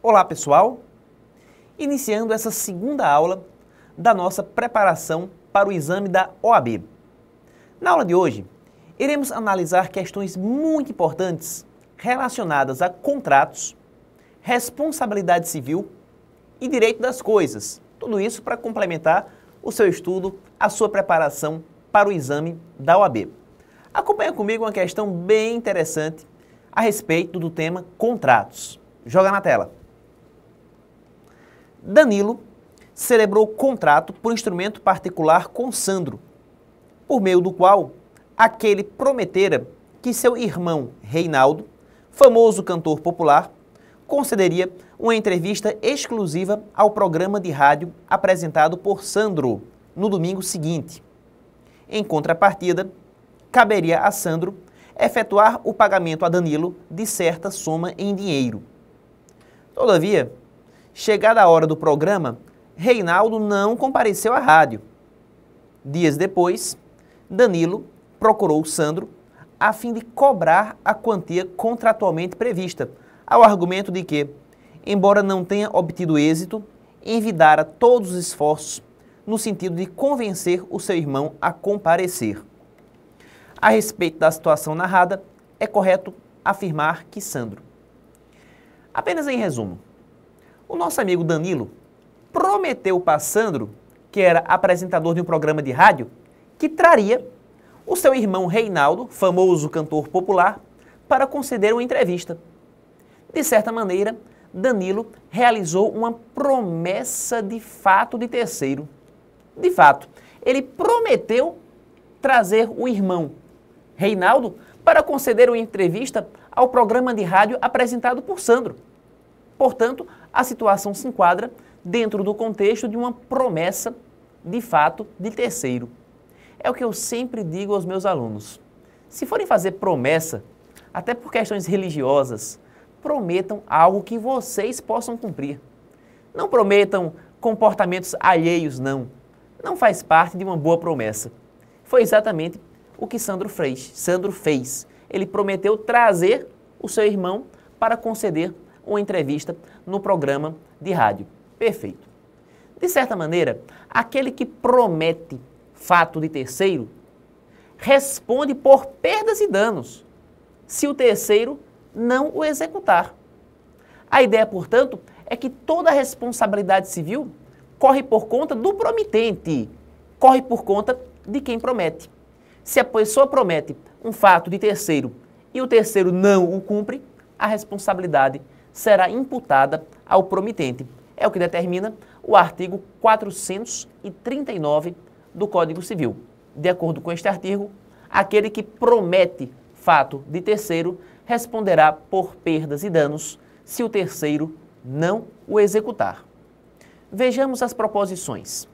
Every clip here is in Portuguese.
Olá pessoal, iniciando essa segunda aula da nossa preparação para o exame da OAB. Na aula de hoje, iremos analisar questões muito importantes relacionadas a contratos, responsabilidade civil e direito das coisas. Tudo isso para complementar o seu estudo, a sua preparação para o exame da OAB. Acompanha comigo uma questão bem interessante a respeito do tema contratos. Joga na tela. Danilo celebrou contrato por instrumento particular com Sandro, por meio do qual aquele prometera que seu irmão Reinaldo, famoso cantor popular, concederia uma entrevista exclusiva ao programa de rádio apresentado por Sandro no domingo seguinte. Em contrapartida, caberia a Sandro efetuar o pagamento a Danilo de certa soma em dinheiro. Todavia, chegada a hora do programa, Reinaldo não compareceu à rádio. Dias depois, Danilo procurou Sandro a fim de cobrar a quantia contratualmente prevista, ao argumento de que, embora não tenha obtido êxito, envidara todos os esforços no sentido de convencer o seu irmão a comparecer. A respeito da situação narrada, é correto afirmar que Sandro. Apenas em resumo, o nosso amigo Danilo prometeu para Sandro, que era apresentador de um programa de rádio, que traria o seu irmão Reinaldo, famoso cantor popular, para conceder uma entrevista. De certa maneira, Danilo realizou uma promessa de fato de terceiro. De fato, ele prometeu trazer o irmão Reinaldo para conceder uma entrevista ao programa de rádio apresentado por Sandro. Portanto, a situação se enquadra dentro do contexto de uma promessa de fato de terceiro. É o que eu sempre digo aos meus alunos. Se forem fazer promessa, até por questões religiosas, prometam algo que vocês possam cumprir. Não prometam comportamentos alheios, não. Não faz parte de uma boa promessa. Foi exatamente o que Sandro fez. Ele prometeu trazer o seu irmão para conceder uma entrevista no programa de rádio. Perfeito. De certa maneira, aquele que promete fato de terceiro responde por perdas e danos, se o terceiro não o executar. A ideia, portanto, é que toda a responsabilidade civil corre por conta do promitente, corre por conta de quem promete. Se a pessoa promete um fato de terceiro e o terceiro não o cumpre, a responsabilidade será imputada ao promitente. É o que determina o artigo 439 do Código Civil. De acordo com este artigo, aquele que promete fato de terceiro responderá por perdas e danos se o terceiro não o executar. Vejamos as proposições.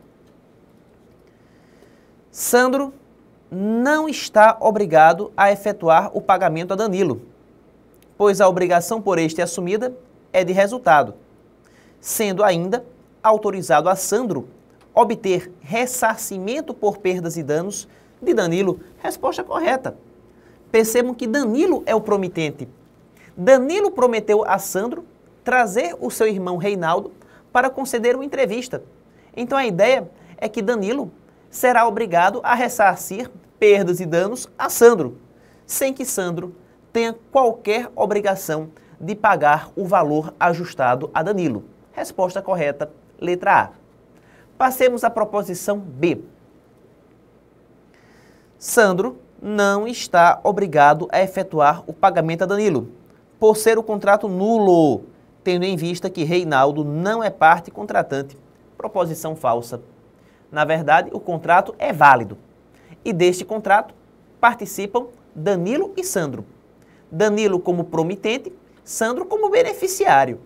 Sandro não está obrigado a efetuar o pagamento a Danilo, pois a obrigação por este assumida é de resultado, sendo ainda autorizado a Sandro obter ressarcimento por perdas e danos de Danilo. Resposta correta. Percebam que Danilo é o promitente. Danilo prometeu a Sandro trazer o seu irmão Reinaldo para conceder uma entrevista. Então a ideia é que Danilo será obrigado a ressarcir perdas e danos a Sandro, sem que Sandro tenha qualquer obrigação de pagar o valor ajustado a Danilo. Resposta correta, letra A. Passemos à proposição B. Sandro não está obrigado a efetuar o pagamento a Danilo, por ser o contrato nulo, tendo em vista que Reinaldo não é parte contratante. Proposição falsa. Na verdade, o contrato é válido. E deste contrato participam Danilo e Sandro. Danilo como promitente, Sandro como beneficiário.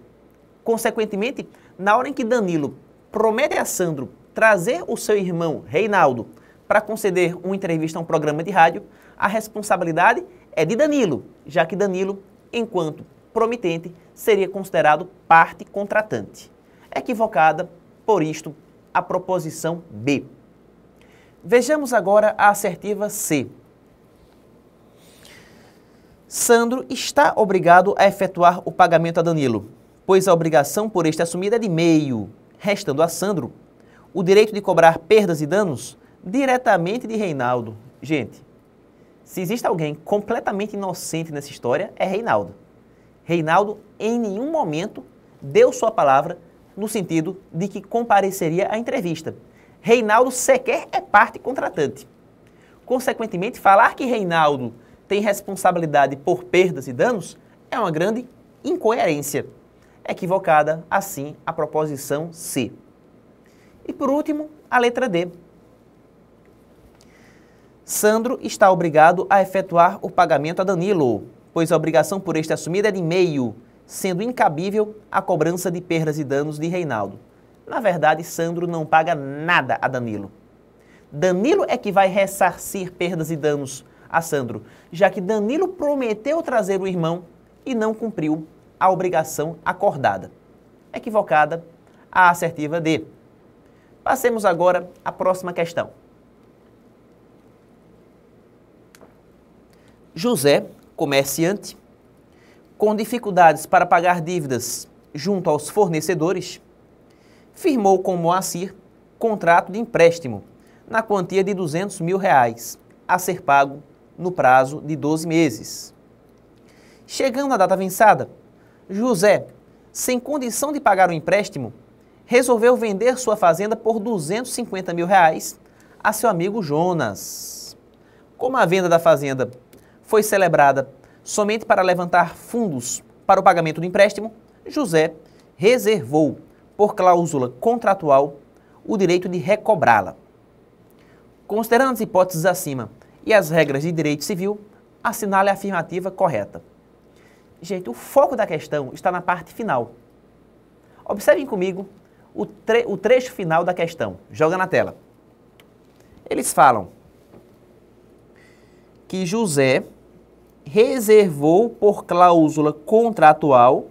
Consequentemente, na hora em que Danilo promete a Sandro trazer o seu irmão Reinaldo para conceder uma entrevista a um programa de rádio, a responsabilidade é de Danilo, já que Danilo, enquanto promitente, seria considerado parte contratante. Equivocada, por isto, a proposição B. Vejamos agora a assertiva C. Sandro está obrigado a efetuar o pagamento a Danilo, pois a obrigação por este assumida é de meio, restando a Sandro o direito de cobrar perdas e danos diretamente de Reinaldo. Gente, se existe alguém completamente inocente nessa história, é Reinaldo. Reinaldo, em nenhum momento, deu sua palavra no sentido de que compareceria à entrevista. Reinaldo sequer é parte contratante. Consequentemente, falar que Reinaldo tem responsabilidade por perdas e danos é uma grande incoerência. Equivocada, assim, a proposição C. E por último, a letra D. Sandro está obrigado a efetuar o pagamento a Danilo, pois a obrigação por este assumida é de meio, sendo incabível a cobrança de perdas e danos de Reinaldo. Na verdade, Sandro não paga nada a Danilo. Danilo é que vai ressarcir perdas e danos a Sandro, já que Danilo prometeu trazer o irmão e não cumpriu a obrigação acordada. Equivocada, a assertiva D. Passemos agora à próxima questão. José, comerciante, com dificuldades para pagar dívidas junto aos fornecedores, firmou com Moacir contrato de empréstimo na quantia de R$200 mil, a ser pago no prazo de 12 meses. Chegando à data vencida, José, sem condição de pagar o empréstimo, resolveu vender sua fazenda por R$250 mil a seu amigo Jonas. Como a venda da fazenda foi celebrada somente para levantar fundos para o pagamento do empréstimo, José reservou, por cláusula contratual, o direito de recobrá-la. Considerando as hipóteses acima e as regras de direito civil, assinale a afirmativa correta. Gente, o foco da questão está na parte final. Observem comigo o trecho final da questão. Joga na tela. Eles falam que José reservou por cláusula contratual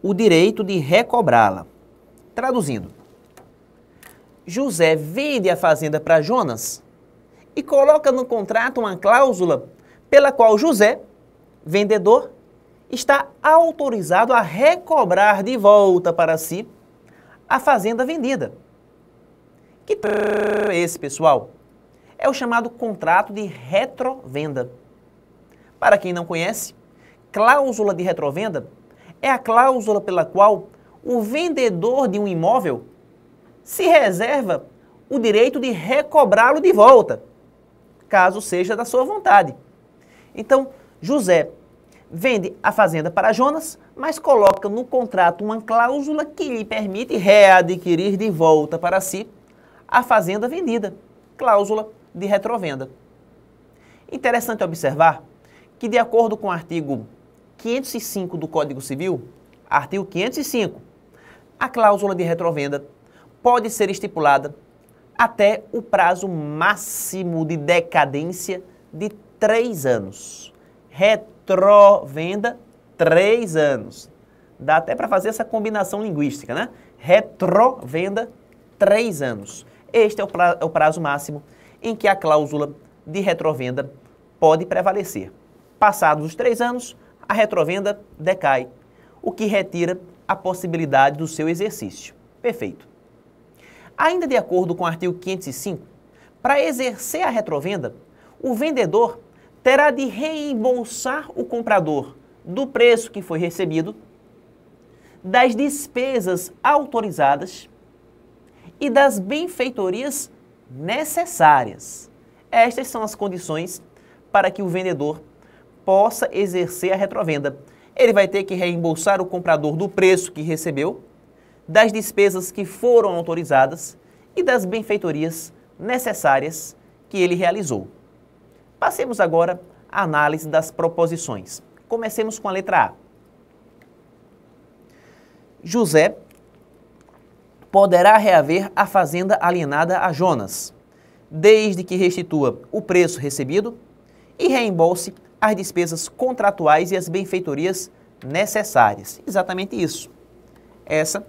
o direito de recobrá-la. Traduzindo, José vende a fazenda para Jonas e coloca no contrato uma cláusula pela qual José, vendedor, está autorizado a recobrar de volta para si a fazenda vendida. Que é esse, pessoal? É o chamado contrato de retrovenda. Para quem não conhece, cláusula de retrovenda é a cláusula pela qual o vendedor de um imóvel se reserva o direito de recobrá-lo de volta, caso seja da sua vontade. Então, José vende a fazenda para Jonas, mas coloca no contrato uma cláusula que lhe permite readquirir de volta para si a fazenda vendida, cláusula de retrovenda. Interessante observar que, de acordo com o artigo 505 do Código Civil, artigo 505, a cláusula de retrovenda pode ser estipulada até o prazo máximo de decadência de 3 anos. Retrovenda, 3 anos. Dá até para fazer essa combinação linguística, né? Retrovenda, 3 anos. Este é o prazo máximo em que a cláusula de retrovenda pode prevalecer. Passados os 3 anos, a retrovenda decai, o que retira a possibilidade do seu exercício. Perfeito. Ainda de acordo com o artigo 505, para exercer a retrovenda, o vendedor terá de reembolsar o comprador do preço que foi recebido, das despesas autorizadas e das benfeitorias necessárias. Estas são as condições para que o vendedor possa exercer a retrovenda. Ele vai ter que reembolsar o comprador do preço que recebeu, das despesas que foram autorizadas e das benfeitorias necessárias que ele realizou. Passemos agora à análise das proposições. Comecemos com a letra A. José poderá reaver a fazenda alienada a Jonas, desde que restitua o preço recebido e reembolse as despesas contratuais e as benfeitorias necessárias. Exatamente isso. Essa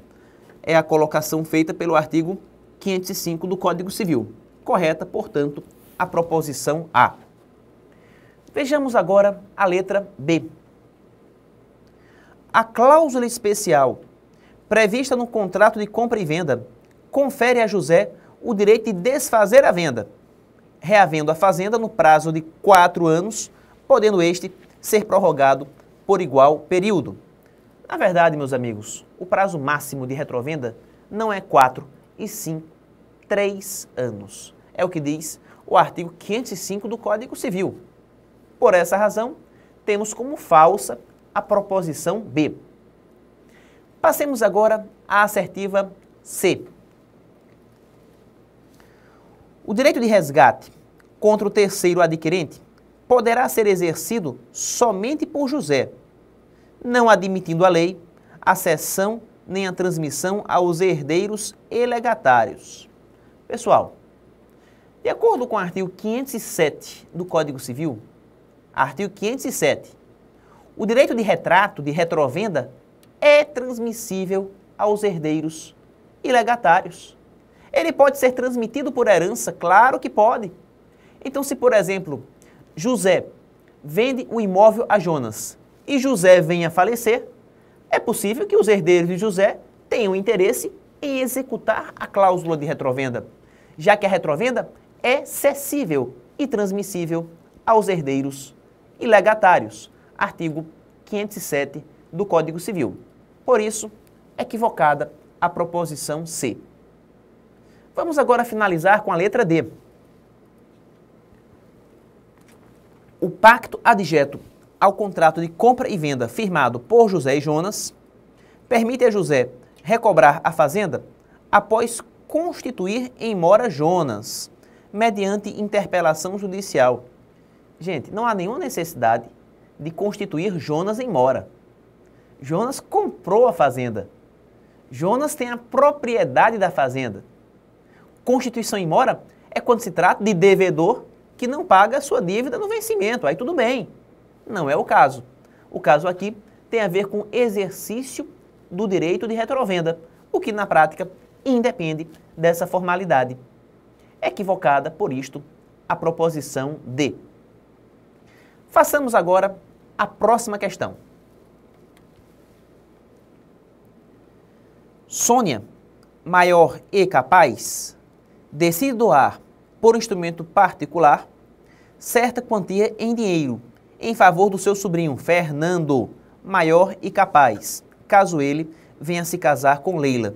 é a colocação feita pelo artigo 505 do Código Civil. Correta, portanto, a proposição A. Vejamos agora a letra B. A cláusula especial prevista no contrato de compra e venda confere a José o direito de desfazer a venda, reavendo a fazenda no prazo de 4 anos, podendo este ser prorrogado por igual período. Na verdade, meus amigos, o prazo máximo de retrovenda não é 4, e sim 3 anos. É o que diz o artigo 505 do Código Civil. Por essa razão, temos como falsa a proposição B. Passemos agora à assertiva C. O direito de resgate contra o terceiro adquirente poderá ser exercido somente por José, não admitindo a lei a cessão nem a transmissão aos herdeiros e legatários. Pessoal, de acordo com o artigo 507 do Código Civil, artigo 507, o direito de retrato, de retrovenda, é transmissível aos herdeiros e legatários. Ele pode ser transmitido por herança, claro que pode. Então, se, por exemplo, José vende o imóvel a Jonas e José venha a falecer, é possível que os herdeiros de José tenham interesse em executar a cláusula de retrovenda, já que a retrovenda é cessível e transmissível aos herdeiros e legatários. Artigo 507 do Código Civil. Por isso, equivocada a proposição C. Vamos agora finalizar com a letra D. O pacto adjeto ao contrato de compra e venda firmado por José e Jonas permite a José recobrar a fazenda após constituir em mora Jonas, mediante interpelação judicial. Gente, não há nenhuma necessidade de constituir Jonas em mora. Jonas comprou a fazenda. Jonas tem a propriedade da fazenda. Constituição em mora é quando se trata de devedor que não paga a sua dívida no vencimento. Aí tudo bem. Não é o caso. O caso aqui tem a ver com exercício do direito de retrovenda, o que na prática independe dessa formalidade. Equivocada, por isto, a proposição D. Façamos agora a próxima questão. Sônia, maior e capaz, decide doar, por instrumento particular, certa quantia em dinheiro em favor do seu sobrinho Fernando, maior e capaz, caso ele venha se casar com Leila.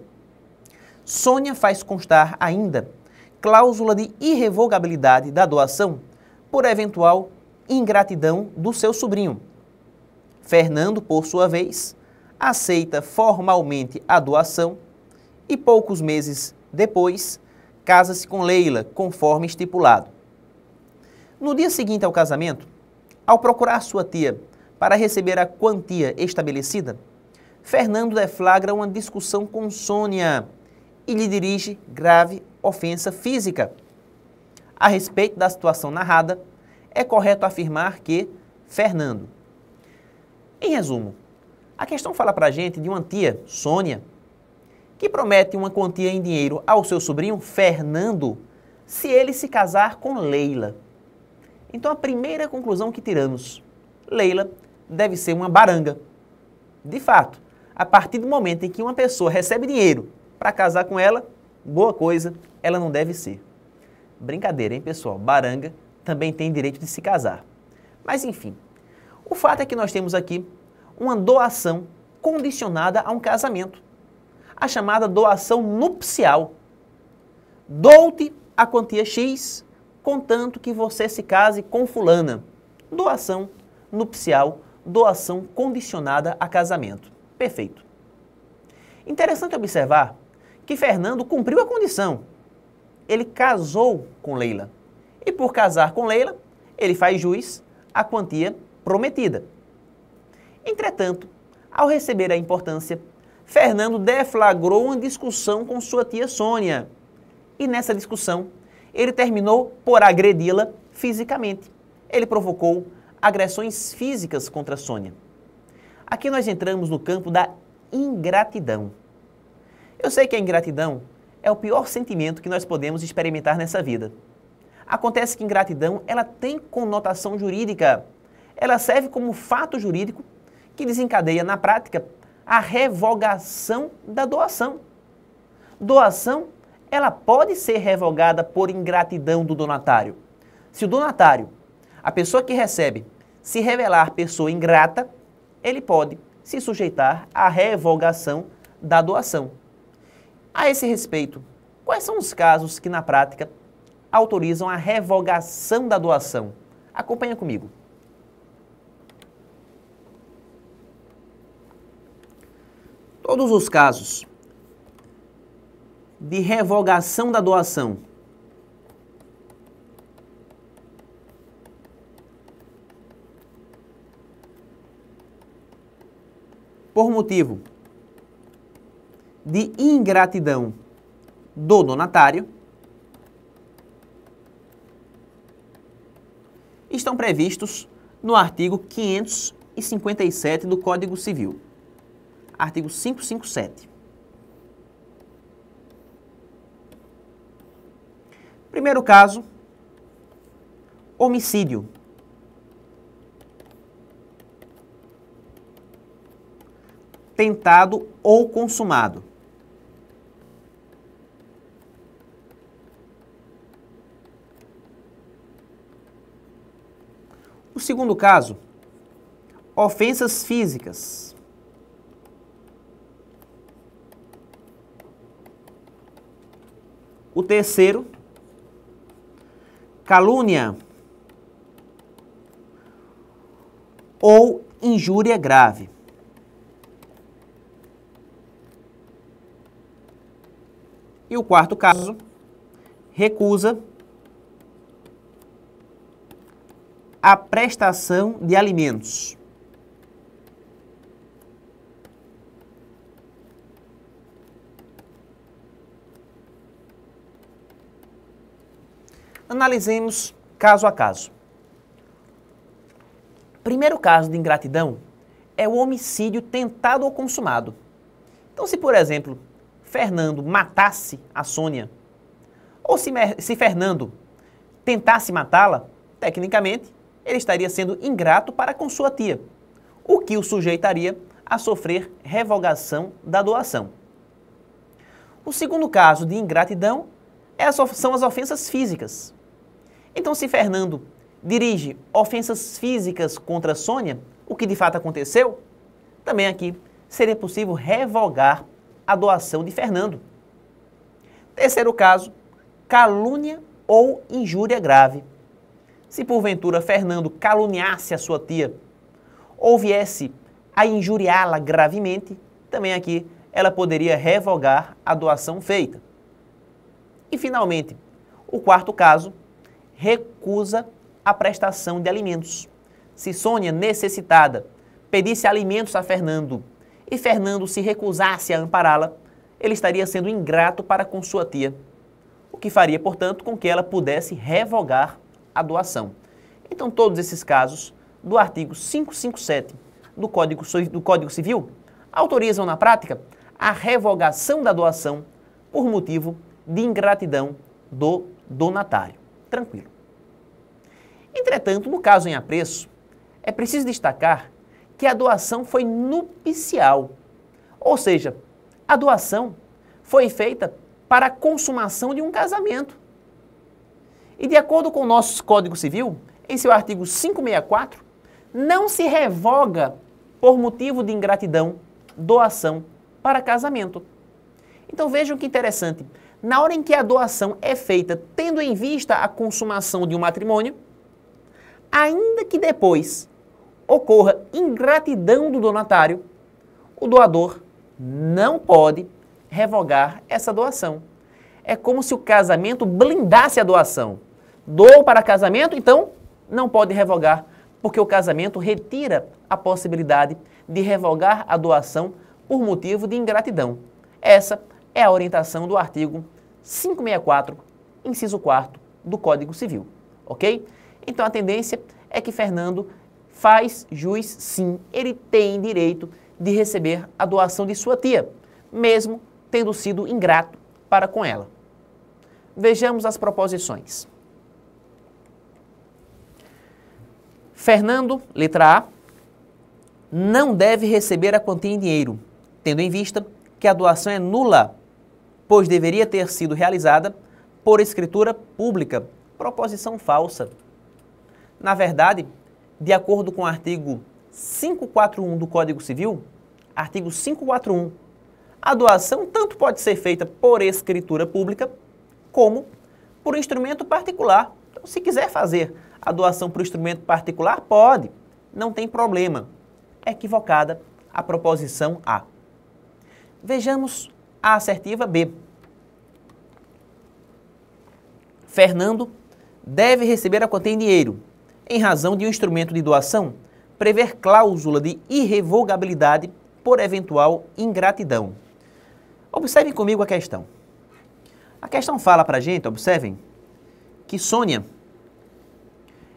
Sônia faz constar ainda cláusula de irrevogabilidade da doação por eventual ingratidão do seu sobrinho. Fernando, por sua vez, aceita formalmente a doação e poucos meses depois casa-se com Leila, conforme estipulado. No dia seguinte ao casamento, ao procurar sua tia para receber a quantia estabelecida, Fernando deflagra uma discussão com Sônia e lhe dirige grave ofensa física. A respeito da situação narrada, é correto afirmar que Fernando. Em resumo, a questão fala para a gente de uma tia, Sônia, que promete uma quantia em dinheiro ao seu sobrinho Fernando se ele se casar com Leila. Então a primeira conclusão que tiramos, Leila deve ser uma baranga. De fato, a partir do momento em que uma pessoa recebe dinheiro para casar com ela, boa coisa, ela não deve ser. Brincadeira, hein, pessoal? Baranga também tem direito de se casar. Mas enfim, o fato é que nós temos aqui uma doação condicionada a um casamento, a chamada doação nupcial. Dou-te a quantia X, contanto que você se case com fulana. Doação nupcial, doação condicionada a casamento. Perfeito. Interessante observar que Fernando cumpriu a condição. Ele casou com Leila. E por casar com Leila, ele faz jus à quantia prometida. Entretanto, ao receber a importância, Fernando deflagrou uma discussão com sua tia Sônia. E nessa discussão, ele terminou por agredi-la fisicamente. Ele provocou agressões físicas contra Sônia. Aqui nós entramos no campo da ingratidão. Eu sei que a ingratidão é o pior sentimento que nós podemos experimentar nessa vida. Acontece que ingratidão, ela tem conotação jurídica. Ela serve como fato jurídico que desencadeia na prática a revogação da doação. Doação, ela pode ser revogada por ingratidão do donatário. Se o donatário, a pessoa que recebe, se revelar pessoa ingrata, ele pode se sujeitar à revogação da doação. A esse respeito, quais são os casos que na prática autorizam a revogação da doação? Acompanha comigo. Todos os casos de revogação da doação por motivo de ingratidão do donatário estão previstos no artigo 557 do Código Civil. Artigo 557. Primeiro caso, homicídio. Tentado ou consumado. O segundo caso, ofensas físicas. O terceiro, calúnia ou injúria grave. E o quarto caso, recusa a prestação de alimentos. Analisemos caso a caso. Primeiro caso de ingratidão é o homicídio tentado ou consumado. Então, se, por exemplo, Fernando matasse a Sônia, ou se Fernando tentasse matá-la, tecnicamente, ele estaria sendo ingrato para com sua tia, o que o sujeitaria a sofrer revogação da doação. O segundo caso de ingratidão são as ofensas físicas. Então, se Fernando dirige ofensas físicas contra Sônia, o que de fato aconteceu, também aqui seria possível revogar a doação de Fernando. Terceiro caso, calúnia ou injúria grave. Se porventura Fernando caluniasse a sua tia ou viesse a injuriá-la gravemente, também aqui ela poderia revogar a doação feita. E finalmente, o quarto caso, recusa a prestação de alimentos. Se Sônia, necessitada, pedisse alimentos a Fernando e Fernando se recusasse a ampará-la, ele estaria sendo ingrato para com sua tia, o que faria, portanto, com que ela pudesse revogar a doação. Então, todos esses casos do artigo 557 do Código Civil autorizam, na prática, a revogação da doação por motivo de ingratidão do donatário. Tranquilo. Entretanto, no caso em apreço, é preciso destacar que a doação foi nupcial, ou seja, a doação foi feita para a consumação de um casamento. E de acordo com o nosso Código Civil, em seu artigo 564, não se revoga por motivo de ingratidão doação para casamento. Então vejam que interessante, na hora em que a doação é feita tendo em vista a consumação de um matrimônio, ainda que depois ocorra ingratidão do donatário, o doador não pode revogar essa doação. É como se o casamento blindasse a doação. Dou para casamento, então não pode revogar, porque o casamento retira a possibilidade de revogar a doação por motivo de ingratidão. Essa é a orientação do artigo 564, inciso 4º do Código Civil, ok? Então a tendência é que Fernando faz jus sim, ele tem direito de receber a doação de sua tia, mesmo tendo sido ingrato para com ela. Vejamos as proposições. Fernando, letra A, não deve receber a quantia em dinheiro, tendo em vista que a doação é nula, pois deveria ter sido realizada por escritura pública. Proposição falsa. Na verdade, de acordo com o artigo 541 do Código Civil, artigo 541, a doação tanto pode ser feita por escritura pública como por instrumento particular. Então, se quiser fazer a doação por instrumento particular, pode, não tem problema. É equivocada a proposição A. Vejamos a assertiva B. Fernando deve receber a quantia em dinheiro, em razão de um instrumento de doação prever cláusula de irrevogabilidade por eventual ingratidão. Observem comigo a questão. A questão fala para a gente, observem, que Sônia,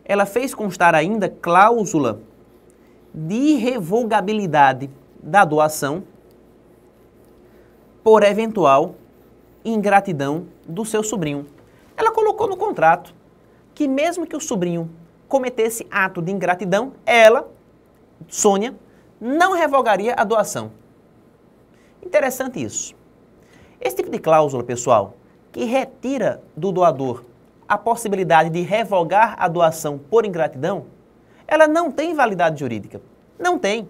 ela fez constar ainda cláusula de irrevogabilidade da doação por eventual ingratidão do seu sobrinho. Ela colocou no contrato que mesmo que o sobrinho cometesse ato de ingratidão, ela, Sônia, não revogaria a doação. Interessante isso. Esse tipo de cláusula, pessoal, que retira do doador a possibilidade de revogar a doação por ingratidão, ela não tem validade jurídica. Não tem.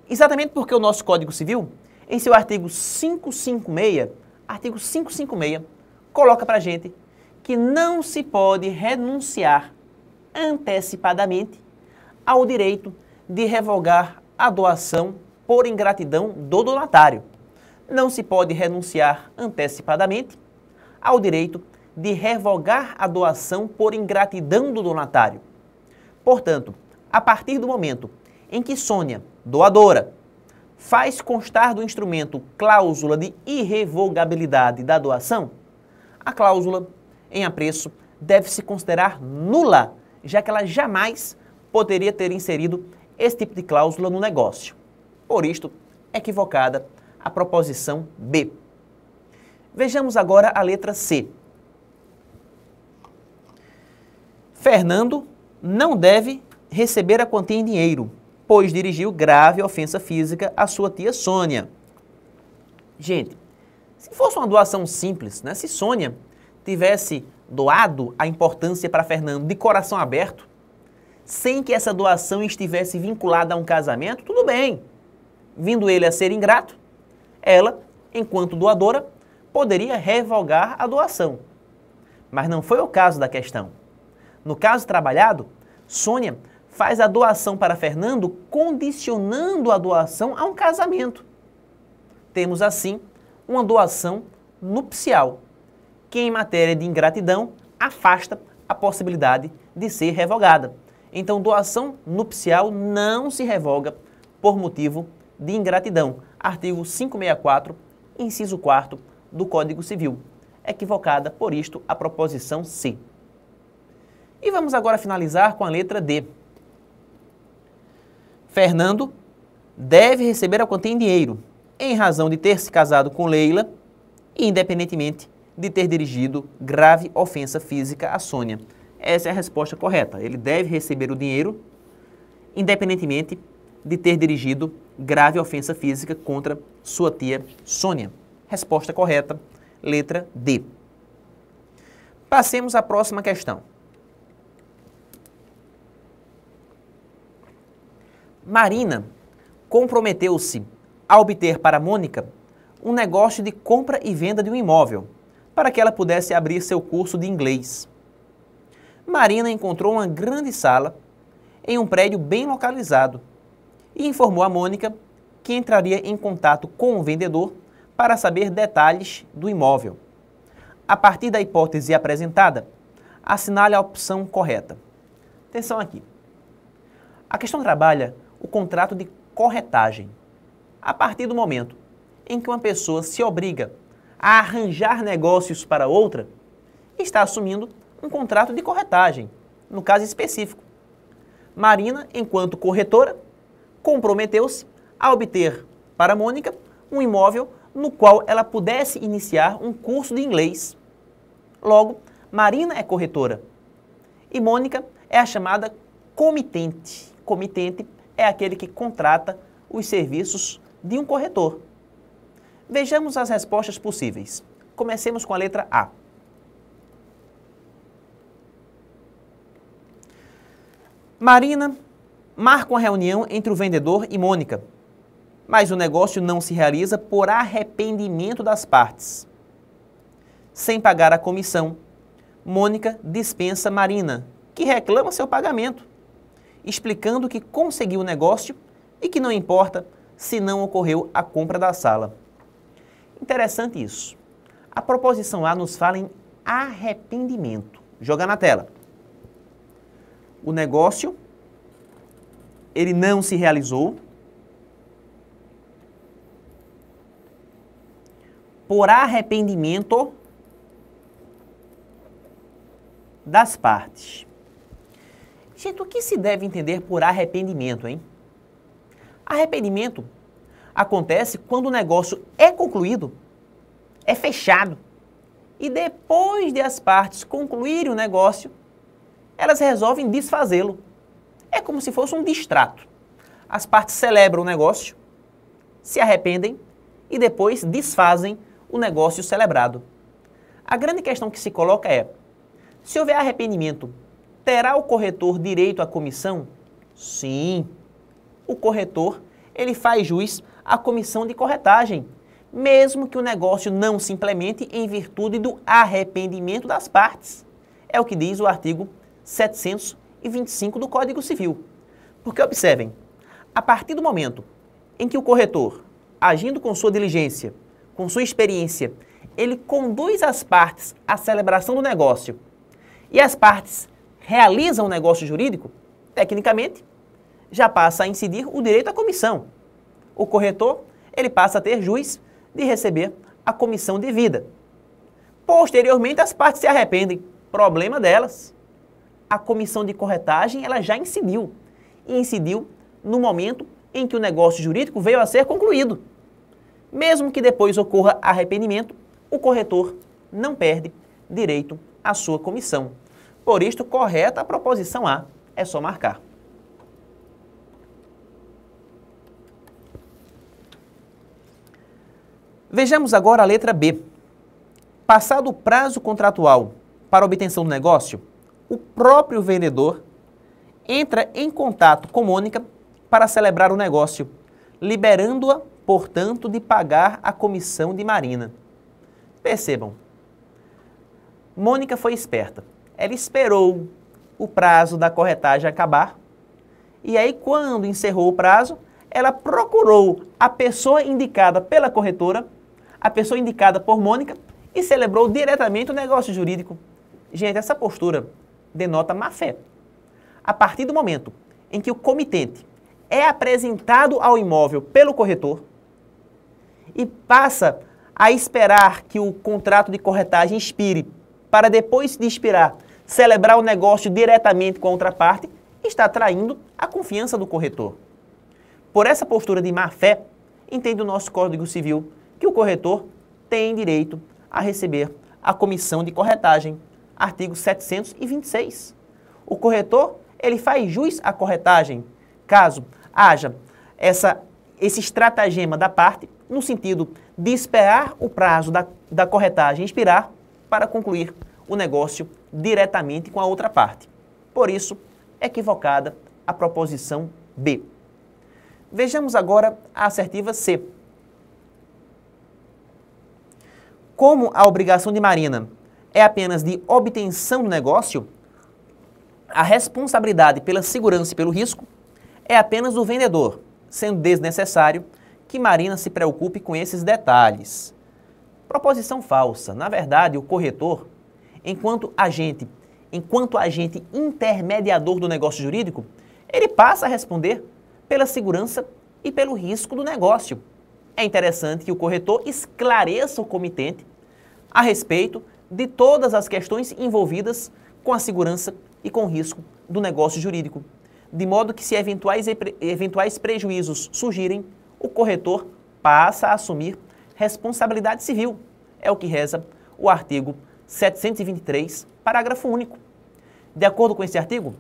Exatamente porque o nosso Código Civil, em seu artigo 556, coloca para a gente que não se pode renunciar antecipadamente ao direito de revogar a doação por ingratidão do donatário. Não se pode renunciar antecipadamente ao direito de revogar a doação por ingratidão do donatário. Portanto, a partir do momento em que Sônia, doadora, faz constar do instrumento cláusula de irrevogabilidade da doação, a cláusula em apreço deve se considerar nula, já que ela jamais poderia ter inserido esse tipo de cláusula no negócio. Por isto, equivocada a proposição B. Vejamos agora a letra C. Fernando não deve receber a quantia em dinheiro, pois dirigiu grave ofensa física à sua tia Sônia. Gente, se fosse uma doação simples, né? Se Sônia tivesse doado a importância para Fernando de coração aberto, sem que essa doação estivesse vinculada a um casamento, tudo bem. Vindo ele a ser ingrato, ela, enquanto doadora, poderia revogar a doação. Mas não foi o caso da questão. No caso trabalhado, Sônia faz a doação para Fernando condicionando a doação a um casamento. Temos, assim, uma doação nupcial, que em matéria de ingratidão afasta a possibilidade de ser revogada. Então, doação nupcial não se revoga por motivo de ingratidão. Artigo 564, inciso 4º do Código Civil. Equivocada, por isto, a proposição C. E vamos agora finalizar com a letra D. Fernando deve receber a quantia em dinheiro, em razão de ter se casado com Leila, independentemente de ter dirigido grave ofensa física a Sônia. Essa é a resposta correta. Ele deve receber o dinheiro, independentemente de ter dirigido grave ofensa física contra sua tia Sônia. Resposta correta, letra D. Passemos à próxima questão. Marina comprometeu-se a obter para Mônica um negócio de compra e venda de um imóvel, para que ela pudesse abrir seu curso de inglês. Marina encontrou uma grande sala em um prédio bem localizado e informou a Mônica que entraria em contato com o vendedor para saber detalhes do imóvel. A partir da hipótese apresentada, assinale a opção correta. Atenção aqui. A questão trabalha o contrato de corretagem. A partir do momento em que uma pessoa se obriga a arranjar negócios para outra, está assumindo um contrato de corretagem, no caso específico. Marina, enquanto corretora, comprometeu-se a obter para Mônica um imóvel no qual ela pudesse iniciar um curso de inglês. Logo, Marina é corretora e Mônica é a chamada comitente. Comitente é aquele que contrata os serviços de um corretor. Vejamos as respostas possíveis. Comecemos com a letra A. Marina marca uma reunião entre o vendedor e Mônica, mas o negócio não se realiza por arrependimento das partes. Sem pagar a comissão, Mônica dispensa Marina, que reclama seu pagamento, explicando que conseguiu o negócio e que não importa se não ocorreu a compra da sala. Interessante isso. A proposição A nos fala em arrependimento. Joga na tela. O negócio, ele não se realizou por arrependimento das partes. Gente, o que se deve entender por arrependimento, hein? Arrependimento acontece quando o negócio é concluído, é fechado, e depois de as partes concluírem o negócio, elas resolvem desfazê-lo. É como se fosse um distrato. As partes celebram o negócio, se arrependem e depois desfazem o negócio celebrado. A grande questão que se coloca é: se houver arrependimento, terá o corretor direito à comissão? Sim. O corretor, ele faz jus à comissão de corretagem, mesmo que o negócio não se implemente em virtude do arrependimento das partes. É o que diz o artigo 725 do Código Civil. Porque observem, a partir do momento em que o corretor, agindo com sua diligência, com sua experiência, ele conduz as partes à celebração do negócio e as partes realizam o negócio jurídico, tecnicamente, já passa a incidir o direito à comissão. O corretor, ele passa a ter jus de receber a comissão devida. Posteriormente, as partes se arrependem. Problema delas. A comissão de corretagem, ela já incidiu. E incidiu no momento em que o negócio jurídico veio a ser concluído. Mesmo que depois ocorra arrependimento, o corretor não perde direito à sua comissão. Por isto, correta a proposição A. É só marcar. Vejamos agora a letra B. Passado o prazo contratual para obtenção do negócio, o próprio vendedor entra em contato com Mônica para celebrar o negócio, liberando-a, portanto, de pagar a comissão de Marina. Percebam, Mônica foi esperta. Ela esperou o prazo da corretagem acabar e aí, quando encerrou o prazo, ela procurou a pessoa indicada pela corretora, a pessoa indicada por Mônica, e celebrou diretamente o negócio jurídico. Gente, essa postura denota má fé. A partir do momento em que o comitente é apresentado ao imóvel pelo corretor e passa a esperar que o contrato de corretagem expire, para depois de expirar, celebrar o negócio diretamente com a outra parte, está traindo a confiança do corretor. Por essa postura de má fé, entende o nosso Código Civil que o corretor tem direito a receber a comissão de corretagem. Artigo 726. O corretor, ele faz jus à corretagem caso haja esse estratagema da parte no sentido de esperar o prazo da corretagem expirar para concluir o negócio diretamente com a outra parte. Por isso, equivocada a proposição B. Vejamos agora a assertiva C. Como a obrigação de Marina é apenas de obtenção do negócio, a responsabilidade pela segurança e pelo risco é apenas do vendedor, sendo desnecessário que Marina se preocupe com esses detalhes. Proposição falsa. Na verdade, o corretor, enquanto agente intermediador do negócio jurídico, ele passa a responder pela segurança e pelo risco do negócio. É interessante que o corretor esclareça o comitente a respeito de todas as questões envolvidas com a segurança e com o risco do negócio jurídico, de modo que se eventuais prejuízos surgirem, o corretor passa a assumir responsabilidade civil. É o que reza o artigo 723, parágrafo único. De acordo com esse artigo,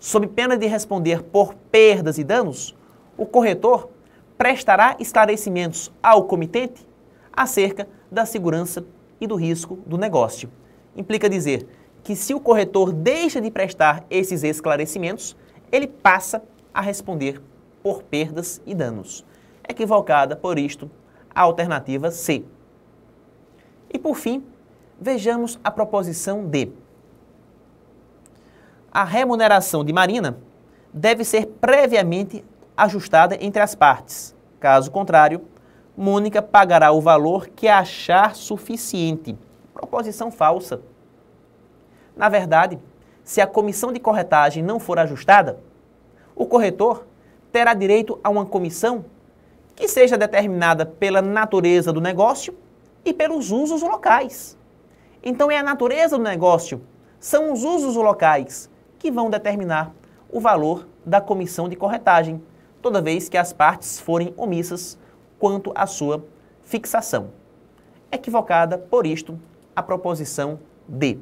sob pena de responder por perdas e danos, o corretor prestará esclarecimentos ao comitente acerca da segurança e do risco do negócio. Implica dizer que se o corretor deixa de prestar esses esclarecimentos, ele passa a responder por perdas e danos. Equivocada, por isto, a alternativa C. E por fim, vejamos a proposição D. A remuneração de Marina deve ser previamente ajustada entre as partes. Caso contrário, Mônica pagará o valor que achar suficiente. Proposição falsa. Na verdade, se a comissão de corretagem não for ajustada, o corretor terá direito a uma comissão que seja determinada pela natureza do negócio e pelos usos locais. Então é a natureza do negócio, são os usos locais que vão determinar o valor da comissão de corretagem, toda vez que as partes forem omissas quanto à sua fixação. Equivocada, por isto, a proposição D.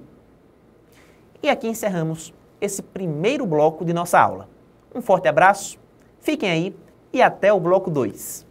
E aqui encerramos esse primeiro bloco de nossa aula. Um forte abraço, fiquem aí e até o bloco 2.